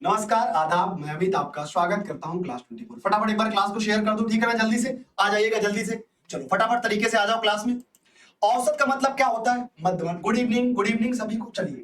नमस्कार, आदाब, मैं अमित आपका स्वागत करता हूं क्लास 24। फटाफट एक बार क्लास को शेयर कर दो, ठीक है ना? जल्दी से आ जाइएगा, जल्दी से। चलो फटाफट तरीके से आ जाओ क्लास में। औसत का मतलब क्या होता है? मध्यमन। गुड इवनिंग सभी को। चलिए,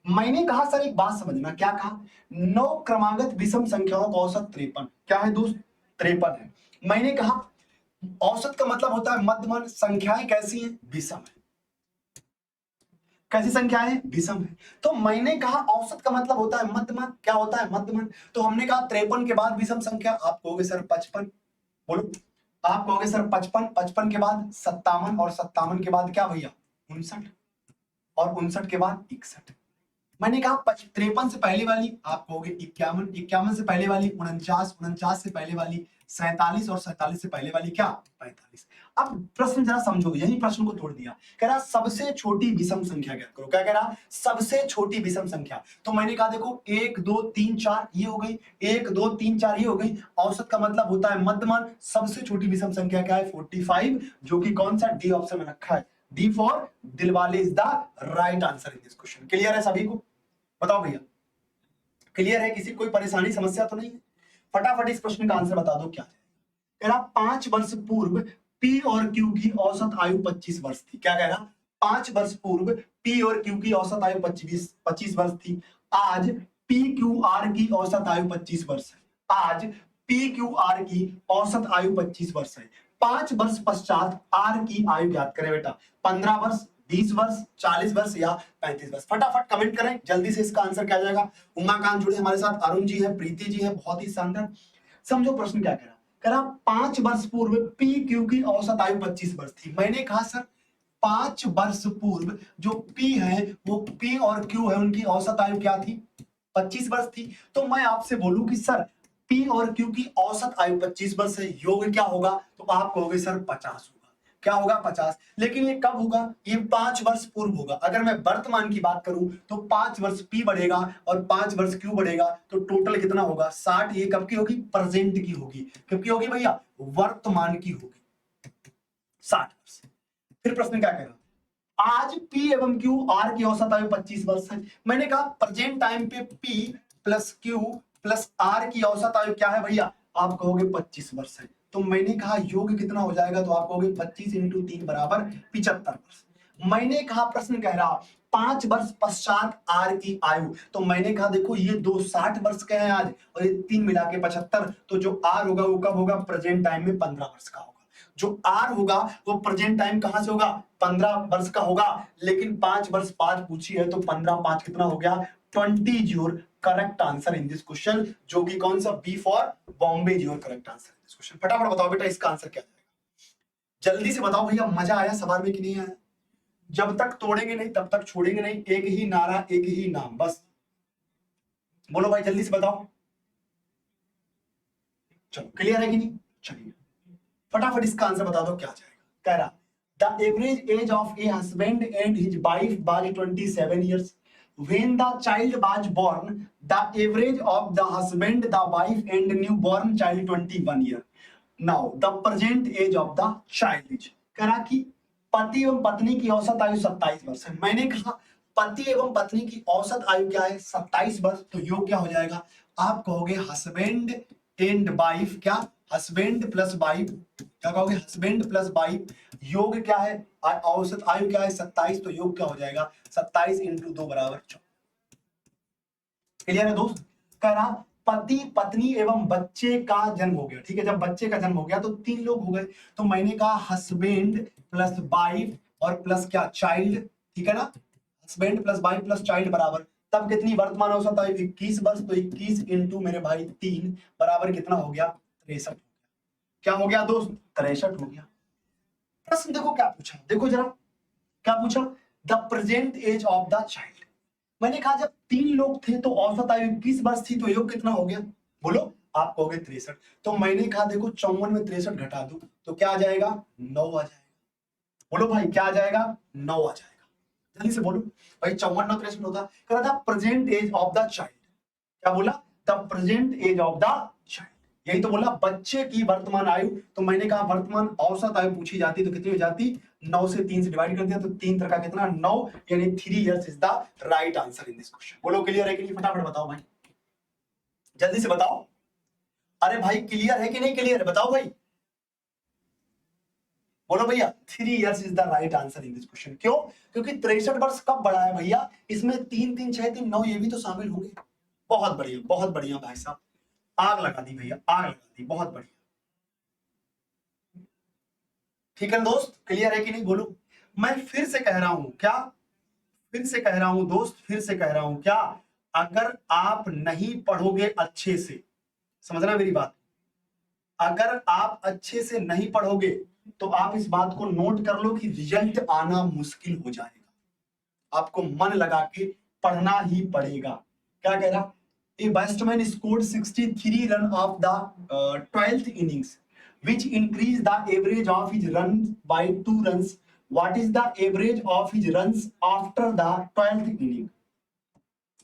मैंने कहा सर एक बात समझना। क्या कहा? 9 क्रमागत विषम संख्याओं का औसत 53। क्या है दोस्त? 53 है। मैंने कहा औसत का मतलब होता है मध्यमन। संख्याएं कैसी हैं? विषम है। कैसी संख्या है? विषम है। तो मैंने कहा औसत का मतलब होता है मध्यमन। क्या होता है? मध्यमन। तो हमने कहा 53 के बाद विषम संख्या। आप कहोगे सर 55। बोलो। आप कहोगे सर 55। 55 के बाद 57 और 57 के बाद क्या भैया? 59 और 59 के बाद 61। मैंने कहा 53 से पहले वाली आप कहोगे 51। 51 से पहले वाली 49। 49 से पहले वाली 47 और 47 से पहले वाली क्या? 45। अब प्रश्न जरा समझो, यही प्रश्न को तोड़ दिया। कह रहा सबसे छोटी विषम संख्या ज्ञात करो। क्या कह रहा? सबसे छोटी विषम संख्या। तो मैंने कहा देखो 1 2 3 4 ये हो गई, 1 2 3 4 ये हो गई। औसत का मतलब होता है मध्यमान। सबसे छोटी विषम संख्या क्या है? 45, जो कि कौन सा? डी ऑप्शन में रखा है। D for Dilwale is the right answer in this question. Clear है सभी को? बताओ भैया, क्लियर है? किसी कोई परेशानी समस्या तो नहीं है? फटाफट इस प्रश्न का आंसर बता दो क्या है। कह रहा 5 वर्ष पूर्व पी और क्यू की औसत आयु 25 वर्ष थी। क्या कह रहा? 5 वर्ष पूर्व पी और क्यू की औसत आयु 25 वर्ष थी। आज पी क्यू आर की औसत आयु 25 वर्ष है। आज पी क्यू आर की औसत आयु 25 वर्ष है। 5 वर्ष पश्चात आर की आयु ज्ञात करें बेटा। 15 वर्ष, 20 वर्ष, 40 वर्ष या 35 वर्ष। फटाफट कमेंट करें जल्दी से, इसका आंसर क्या आ जाएगा? उमाकांत जुड़े हमारे साथ, अरुण जी है, प्रीति जी है, बहुत ही शानदार। समझो प्रश्न क्या कह रहा। कह रहा 5 वर्ष पूर्व पी क्यू की औसत आयु 25 वर्ष थी। मैंने कहा सर 5 वर्ष पूर्व जो पी है वो पी और क्यू है, उनकी औसत आयु क्या थी? 25 वर्ष थी। तो मैं आपसे बोलूं कि सर पी और क्यू की औसत आयु 25 वर्ष है, योग क्या होगा? तो आप कहोगे सर 50 होगा। क्या होगा? 50। लेकिन ये कब होगा? ये 5 वर्ष पूर्व होगा। अगर मैं वर्तमान की बात करूं तो 5 वर्ष पी बढ़ेगा और 5 वर्ष क्यू बढ़ेगा, तो टोटल कितना होगा? 60। ये कब की होगी? प्रेजेंट की होगी। कब की होगी भैया? वर्तमान की होगी। 60 वर्ष। फिर प्रश्न क्या कह रहा? आज P एवं Q R की औसत आयु 25 वर्ष है। मैंने कहा प्रेजेंट टाइम पे P plus Q plus R की औसत आयु क्या है भैया? आप कहोगे 25 वर्ष है। तो मैंने कहा योग कितना हो जाएगा? तो आप कहोगे 25 इंटू 3 बराबर 75 वर्ष। मैंने कहा प्रश्न कह रहा 5 वर्ष पश्चात R की आयु। तो मैंने कहा देखो ये दो 60 वर्ष के हैं आज, और ये 3 मिला के 75। तो जो R होगा वो कब होगा? प्रेजेंट टाइम में 15 वर्ष का होगा। जो आर होगा वो प्रेजेंट टाइम कहां से होगा? 15 वर्ष का होगा। लेकिन 5 वर्ष बाद पूछी है तो 15 5 कितना हो गया? 20 your correct answer in this question, जो कि कौन सा? B for Bombay your correct answer in this question. फटाफट बताओ बेटा इसका आंसर क्या जाएगा? जल्दी से बताओ भैया। मजा आया सवाल में कि नहीं आया? जब तक तोड़ेंगे नहीं तब तक छोड़ेंगे नहीं। एक ही नारा, एक ही नाम, बस बोलो भाई, जल्दी से बताओ। चलो क्लियर है कि नहीं? चलिए फटाफट इसका आंसर बता दो क्या जाएगा। कह रहा the average age of a husband and his wife was 27 years when the child was born. The average of the husband, the wife and newborn child 21 year. Now the present age of the child is. कह रहा कि पति एवं पत्नी की औसत आयु 27 वर्ष है। मैंने कहा पति एवं पत्नी की औसत आयु क्या है? 27 वर्ष। तो योग क्या हो जाएगा? आप कहोगे हस्बैंड एंड वाइफ, क्या? हस्बैंड प्लस वाइफ, क्या कहोगे? Husband plus wife. योग क्या है? औसत आयु क्या है? 27। तो योग क्या हो जाएगा? 27 इंटू 2 बराबर 14। क्लियर है दोस्त? कह रहा पति पत्नी एवं बच्चे का जन्म हो गया। ठीक है, जब बच्चे का जन्म हो गया तो 3 लोग हो गए। तो मैंने कहा हस्बैंड प्लस वाइफ और प्लस क्या? चाइल्ड। ठीक है ना? Husband plus wife plus child बराबर तब कितनी वर्तमान औसत आयु? 21 वर्ष। तो 21 इंटू मेरे भाई 3 बराबर कितना हो गया? 63। क्या हो गया दोस्त? 63 हो गया। प्रश्न देखो क्या पूछा, देखो जरा क्या पूछा? The present age of the child. मैंने कहा जब 3 लोग थे तो औसत आयु 21 वर्ष थी, तो योग कितना हो गया? बोलो। आप कहोगे 63। तो मैंने कहा देखो 54 में 63 घटा दो तो क्या आ जाएगा? 9 आ जाएगा। बोलो भाई क्या आ जाएगा? 9 आ जाएगा। जल्दी से बोलो भाई। 54 9 63 होता। कह रहा था present age of the child. क्या बोला? The present age of the child. यही तो बोला, बच्चे की वर्तमान आयु। तो मैंने कहा वर्तमान औसत आयु पूछी जाती तो कितनी हो जाती? 9 से 3 से डिवाइड कर दिया तो 3 तरह का कितना? 9, यानी 3 years is the right answer in this question. बोलो क्लियर है कि नहीं? फटाफट बताओ भाई। जल्दी से बताओ। अरे भाई क्लियर है कि नहीं क्लियर है, बताओ भाई, बोलो भैया। 3 years is the right answer in this question. क्यों? क्योंकि 63 वर्ष कब बढ़ा है भैया, इसमें 3 3 6 3 9 ये भी तो शामिल होंगे। बहुत बढ़िया भाई साहब, आग लगा दी भैया, आग लगा दी, बहुत बढ़िया। ठीक है दोस्त, क्लियर है कि नहीं बोलो। मैं फिर से कह रहा हूं क्या, फिर से कह रहा हूं दोस्त, फिर से कह रहा हूं क्या, अगर आप नहीं पढ़ोगे अच्छे से, समझना मेरी बात, अगर आप अच्छे से नहीं पढ़ोगे तो आप इस बात को नोट कर लो कि रिजल्ट आना मुश्किल हो जाएगा। आपको मन लगा के पढ़ना ही पड़ेगा। क्या कह रहा, a batsman scored 63 run of the 12th innings which increased the average of his runs by 2 runs. What is the average of his runs after the 12th inning?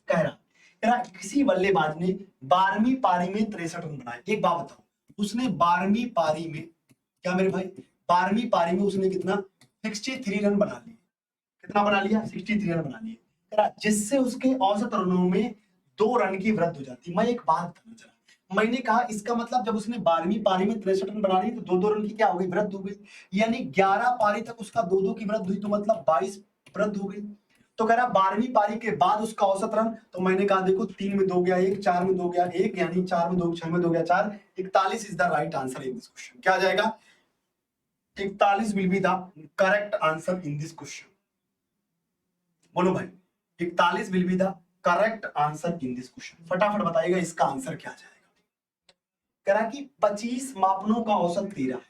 कह रहा किसी बल्लेबाज ने 12वीं पारी में 63 रन बनाए। एक बात बताओ, उसने 12वीं पारी में, क्या मेरे भाई, 12वीं पारी में उसने कितना, 63 रन बना लिए। कितना बना लिया? 63 रन बना लिए, जिससे उसके औसत रनों में 2 रन की वृद्धि हो जाती। मैं एक बात बताना चाह, मैंने कहा इसका मतलब जब उसने 12वीं पारी में 63 रन बना लिए तो 2 रन की क्या हो गई, वृद्धि हो गई। यानी 11 पारी तक उसका 2 की वृद्धि हुई, तो मतलब 22 वृद्धि हो गई। तो कह रहा 12वीं पारी के बाद उसका औसत रन, तो मैंने कहा देखो 3 में 2 गया 1, 4 में 2 गया 1, यानी 4 में 2, 6 में 2 गया 4, 41 is the right answer in this question. क्या आ जाएगा? 41 will be the correct answer in this question. बोलो भाई, 41 will be the correct answer in this question. फटाफट बताइएगा इसका आंसर क्या जाएगा। कह रहा कि 25 मापनों का औसत 13 है,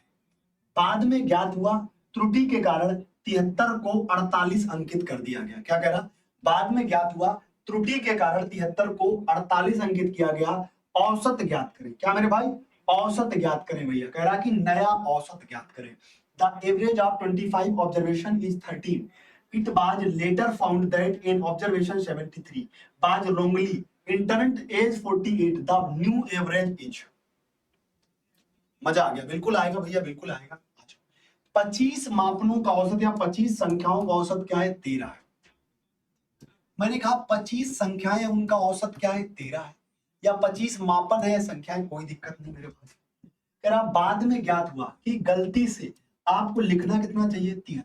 बाद में ज्ञात हुआ त्रुटि के कारण 73 को 48 अंकित कर दिया गया। क्या कह रहा, बाद में ज्ञात हुआ त्रुटि के कारण 73 को 48 अंकित किया गया, औसत ज्ञात करें। क्या मेरे भाई, औसत ज्ञात करें भैया। कह रहा कि नया औसत ज्ञात करें। The average of 25 observation is 13. It was later found that in observation 73 was wrongly interned age 48. The new average age. मजा आ गया? बिल्कुल आएगा भैया, बिल्कुल आएगा। 25 मापनों का औसत या 25 संख्याओं का औसत क्या है, 13 है। मैंने कहा 25 संख्याएं, उनका औसत क्या है, 13 है, या 25 मापन है संख्याएं, कोई दिक्कत नहीं मेरे पास। कह रहा बाद में ज्ञात हुआ कि गलती से आपको लिखना कितना चाहिए, 73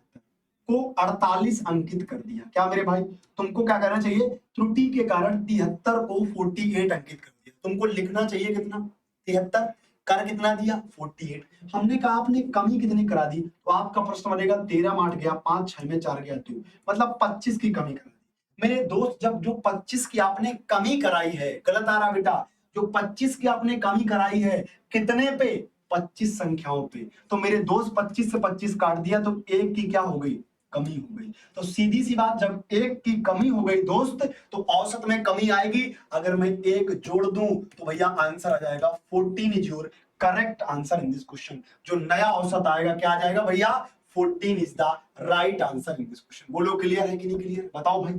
को 48 अंकित कर दिया। क्या मेरे भाई, तुमको क्या करना चाहिए, त्रुटि के कारण 73 को 48 अंकित कर दिया। तुमको लिखना चाहिए कितना, 73, कर कितना दिया, 48। हमने कहा आपने कमी कितनी करा दी, तो आपका प्रश्न बनेगा 13 में 8 गया 5, 6 में 4 गया 2, मतलब 25 की कमी करा दी। मेरे दोस्त, जब जो 25 की आपने कमी कराई है, गलत आ रहा बेटा, जो 25 की आपने कमी कराई है, कितने पे, 25 संख्याओं पे, तो मेरे दोस्त 25 से 25 काट दिया तो 1 की क्या हो गई, कमी हो गई। तो सीधी सी बात, जब 1 की कमी हो गई दोस्त, तो औसत में कमी आएगी। अगर मैं 1 जोड़ दूं तो भैया आंसर आ जाएगा 14 is your correct answer in this question. जो नया औसत आएगा क्या आ जाएगा भैया, 14 is the right answer in this question. बोलो क्लियर है कि नहीं क्लियर, बताओ भाई।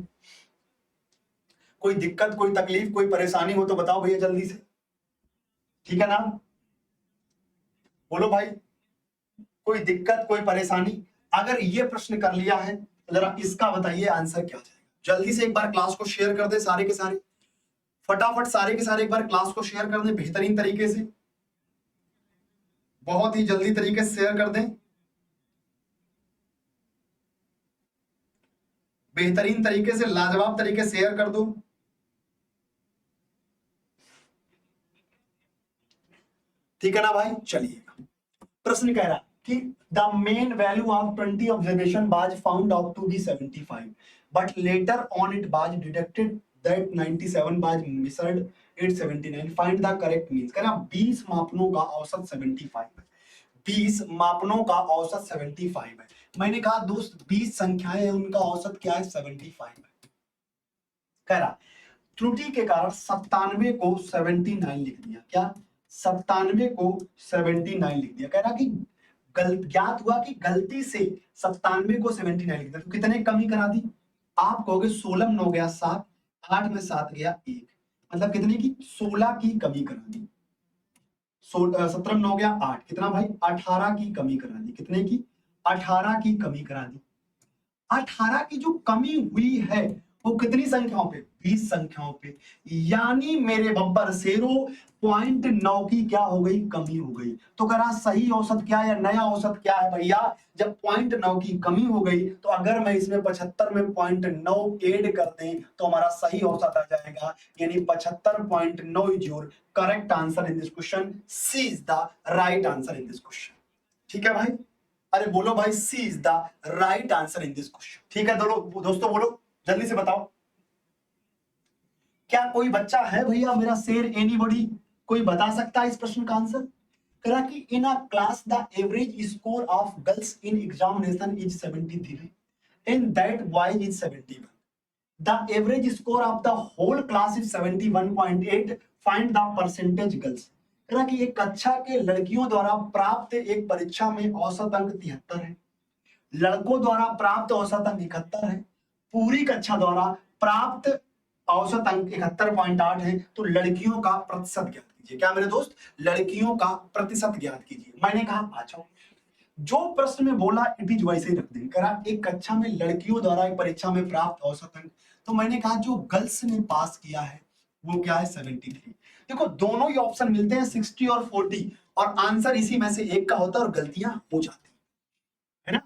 कोई दिक्कत, कोई तकलीफ, कोई परेशानी हो तो बताओ भैया जल्दी से, ठीक है ना। बोलो भाई, कोई दिक्कत, कोई परेशानी। अगर ये प्रश्न कर लिया है तो जरा इसका बताइए आंसर क्या जाएगा। जल्दी से एक बार क्लास को शेयर कर दे सारे के सारे, फटाफट सारे के सारे एक बार क्लास को शेयर कर दें बेहतरीन तरीके से, बहुत ही जल्दी तरीके से शेयर कर दें, बेहतरीन तरीके से, लाजवाब तरीके से शेयर कर दो। ठीक है ना भाई, चलिए प्रश्न कह रहा कि the mean value of 20 observation was found out to be 75 but later on it was deducted that 97 was measured at 79, find the correct means. कह रहा 20 मापनों का औसत 75 है, 20 मापनों का औसत 75 है। मैंने कहा दोस्त 20 संख्याएं हैं, उनका औसत क्या है, 75 है। कह रहा त्रुटि के कारण 97 को 79 लिख दिया। क्या, 97 को 79 लिख दिया। कह रहा कि ज्ञात हुआ कि गलती से 97 को 79 लिख दिया, तो कितने कमी करा दी। आप कहोगे 16 में 9 गया 7, 8 में 7 गया 1, मतलब कितने की, 16 की कमी करा दी। 17 में 9 गया 8, कितना भाई, 18 की कमी करा दी। कितने की, 18 की कमी करा दी। 18 की जो कमी हुई है वो कितनी संख्याओं पे, 20 संख्याओं पे। यानी मेरे बब्बर शेरों 0.9 की क्या हो गई, कमी हो गई। तो कह रहा सही औसत क्या है या नया औसत क्या है भैया, जब 0.9 की कमी हो गई तो अगर मैं इसमें 75 में 0.9 ऐड कर दें तो हमारा सही औसत आ जाएगा, यानी 75.9 is your correct answer in this question. C is the right answer in this question. ठीक है भाई, अरे बोलो भाई, C is the right answer in this question. ठीक है दोस्तों बोलो, जल्दी से बताओ। क्या कोई बच्चा है भैया मेरा शेर, एनीबॉडी, कोई बता सकता है इस प्रश्न का आंसर? करा कि in a class the average score of girls in examination is 73 and that boys is 71, the average score of the whole class is 71.8, find the percentage girls. करा कि एक कक्षा के लड़कियों द्वारा प्राप्त एक परीक्षा में औसत अंक 73 है, लड़कों द्वारा प्राप्त औसत अंक 71 है, पूरी कक्षा द्वारा प्राप्त औसत अंक 71.8 है, तो लड़कियों का प्रतिशत ज्ञात कीजिए। क्या मेरे दोस्त, लड़कियों का प्रतिशत ज्ञात कीजिए। मैंने कहा आ जाओ, जो प्रश्न में बोला इट इज वैसे ही रख देंगे। करा एक कक्षा में लड़कियों द्वारा एक परीक्षा में प्राप्त औसत अंक, तो मैंने कहा जो गर्ल्स ने पास किया है वो क्या है, 73। देखो दोनों ही ऑप्शन मिलते हैं 60 और 40, और आंसर इसी में से एक का होता है और गलतियां हो जाती है ना।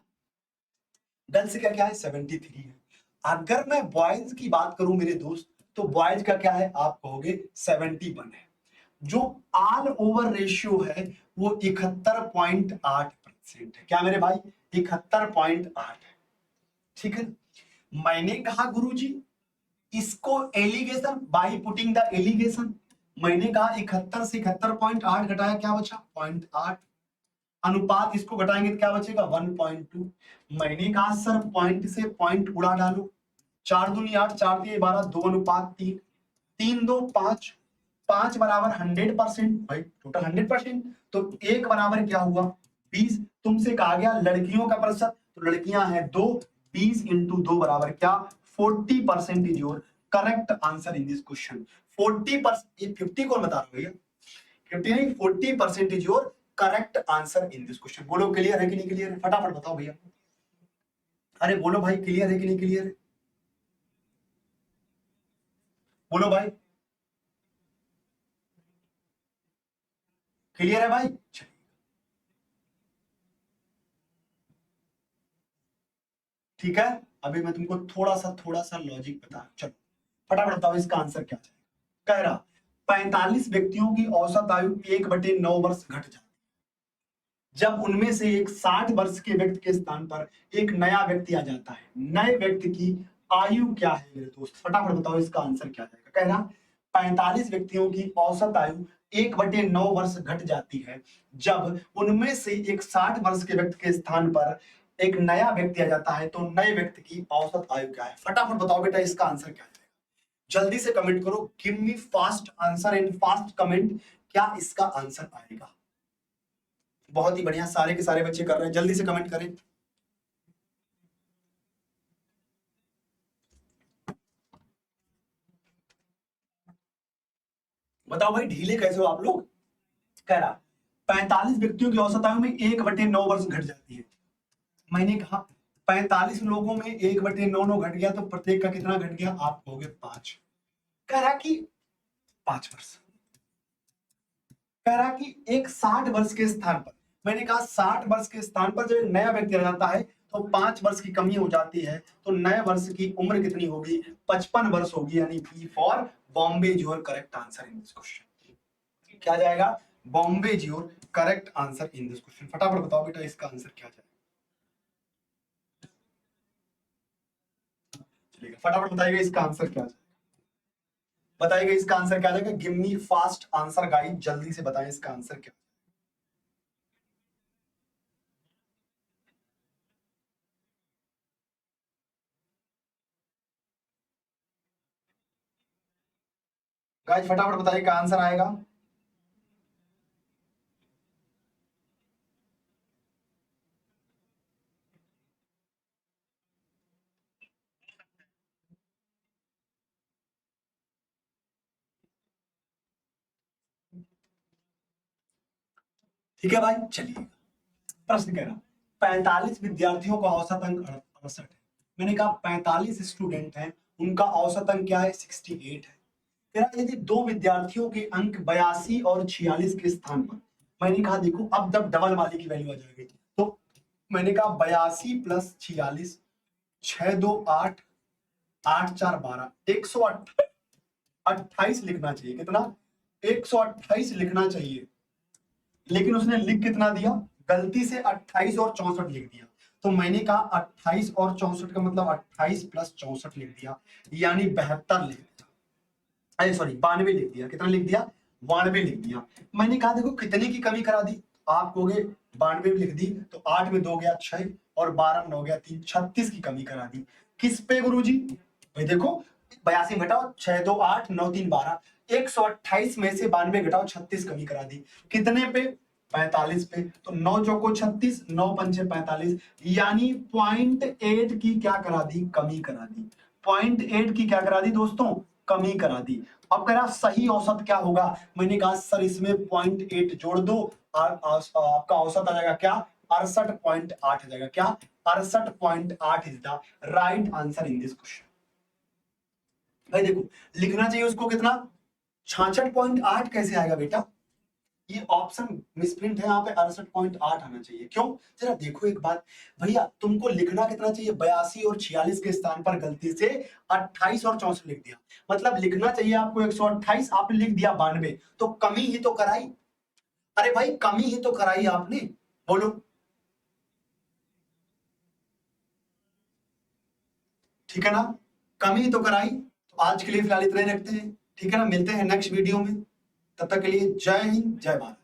गर्ल्स का क्या है, 73 है। अगर मैं बॉयज की बात करूं मेरे दोस्त, तो बॉयज का क्या है, आप कहोगे 71 है। जो ऑल ओवर रेशियो है वो 71.8% है। क्या मेरे भाई, 71.8 है। ठीक है, मैंने कहा गुरुजी इसको allegation by putting the allegation, मैंने कहा 71 से 71.8 घटाया क्या बचा, 0.8, अनुपात इसको घटाएंगे तो क्या बचेगा, 1.2। मैंने कहा सर पॉइंट से पॉइंट उड़ा डालो, 4 दूनी 8, 4 दिए 12, 2:3, 3 2 5, 5 बराबर 100% भाई, टोटल 100%, तो एक बराबर क्या हुआ, 20। तुमसे कहा गया लड़कियों का प्रतिशत, तो लड़कियां हैं 2, 20 इंटू 2 बराबर क्या, 40% is your correct answer in this question. 40%, ये 50 कौन बता रहा है भैया, 50 नहीं, 40% is your correct answer in this question. बोलो क्लियर है कि नहीं क्लियर है, फटाफट बताओ भैया। अरे बोलो भाई, क्लियर है कि नहीं क्लियर है, बोलो भाई, क्लियर है भाई। ठीक है, अभी मैं तुमको थोड़ा सा लॉजिक बता, चलो फटाफट बताओ इसका आंसर क्या है। कह रहा 45 व्यक्तियों की औसत आयु 1/9 वर्ष घट जाती है जब उनमें से एक 60 वर्ष के व्यक्ति के स्थान पर एक नया व्यक्ति आ जाता है। नए व्यक्ति की आयु क्या है मेरे दोस्त, फटाफट बताओ इसका आंसर क्या जाएगा। कह रहा 45 व्यक्तियों की औसत आयु 1/9 वर्ष घट जाती है जब उनमें से एक 60 वर्ष के व्यक्ति के स्थान पर एक नया व्यक्ति आ जाता है, तो नए व्यक्ति की औसत आयु क्या है। फटाफट बताओ बेटा इसका आंसर क्या है, जल्दी से कमेंट करो, give me fast answer in fast comment, क्या इसका आंसर आएगा। बहुत ही बढ़िया, सारे के सारे बच्चे कर रहे हैं, जल्दी से कमेंट करें। बताओ भाई ढीले कैसे हो आप लोग। कह रहा 45 व्यक्तियों की औसत आयु में 1/9 वर्ष घट जाती है। मैंने कहा 45 लोगों में 1/9 घट गया, तो प्रत्येक का कितना घट गया, आप कहोगे 5। कह रहा कि 5 वर्ष, कह रहा कि एक 60 वर्ष के स्थान पर, मैंने कहा 60 वर्ष के स्थान पर जब एक नया व्यक्ति आ जाता है तो 5 वर्ष की कमी हो जाती है, तो नए वर्ष की उम्र कितनी होगी, 55 वर्ष होगी, यानी B for Bombay is your correct answer in this question. क्या जाएगा, Bombay is your correct answer in this question. फटाफट बताओ बेटा इसका आंसर क्या जाएगा, चलिए फटाफट बताइएगा इसका आंसर क्या जाएगा, बताइएगा इसका आंसर क्या जाएगा, give me fast answer guide, जल्दी से बताएं इसका आंसर क्या। गाइस फटाफट बताइए क्या आंसर आएगा। ठीक है भाई, चलिए प्रश्न कह रहा 45 विद्यार्थियों का औसत अंक 68 है। मैंने कहा 45 स्टूडेंट हैं उनका औसत अंक क्या है 68 है। कह रहा यदि दो विद्यार्थियों के अंक 82 और 46 के स्थान पर, मैंने कहा देखो अब जब डबल वाले की वैल्यू आ जाएगी तो मैंने कहा 82 प्लस 46, 6 2 8, 8 4 12, 128 लिखना चाहिए। कितना? 128 लिखना चाहिए, लेकिन उसने लिख कितना दिया? गलती से 28 और 64 लिख दिया। तो मैंने कहा 28 और 64 का मतलब 28 प्लस 64 लिख दिया, यानी 72 लिख दिया। अरे सॉरी 92 लिख दिया। कितना लिख दिया? 92 लिख दिया। मैंने कहा देखो कितने की कमी करा दी? आप कहोगे 92 लिख दी तो 8 में 2 गया 6 और 12 में 9 गया 3, 36 की कमी करा दी। किस पे गुरुजी? भाई देखो 82 घटाओ 6 2 8 9 3 12, 128 में से 92 घटाओ 36 कमी करा दी। कितने पे? 45 पे। तो 9 चौको 36, 9 पंचे 45, यानी 0.8 की क्या करा दी? कमी करा दी। 0.8 की क्या करा दी दोस्तों? कमी करा दी। अब कह रहा सही औसत क्या होगा? मैंने कहा सर इसमें 0.8 जोड़ दो, आपका औसत आ जाएगा क्या? 68.8 आ जाएगा। क्या? 68.8 is the right answer in this question. भाई देखो लिखना चाहिए उसको कितना? 66.8 कैसे आएगा बेटा? ये ऑप्शन मिसप्रिंट है, यहाँ पे 68.8 आना चाहिए। क्यों? जरा देखो एक बात भैया, तुमको लिखना कितना चाहिए? 82 और 46 के स्थान पर गलती से 28 और 64 लिख दिया, मतलब लिखना चाहिए आपको 128, आपने लिख दिया 92, तो कमी ही तो कराई। अरे भाई कमी ही तो कराई आपने, बोलो। ठीक है ना? कमी ही तो कराई। तो आज के लिए फिलहाल इतना ही रखते हैं, ठीक है ना? मिलते हैं नेक्स्ट वीडियो में, तब तक के लिए जय हिंद जय भारत।